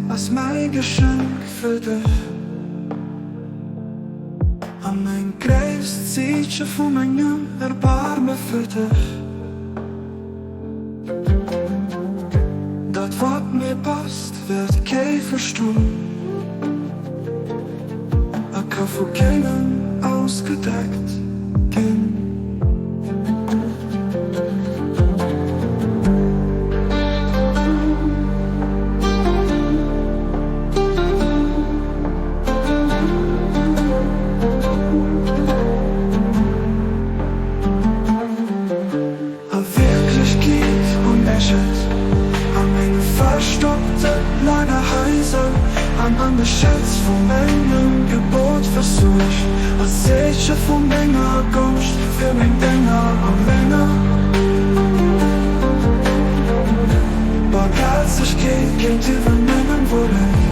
Als mein Geschenk für dich. An mein größtes Zielchen von meinem Erbarmen für dich. Das, was mir passt, wird kein verstehen. Ich kann von keinem ausgedeckt gehen. An meine verstoppte Lagerhäuser, an den Schatz von meinem Geburtsversuch, als Zeichen von meiner Gunst für mein Dinger und länger. Barmherzigkeit geht übernehmen wollen.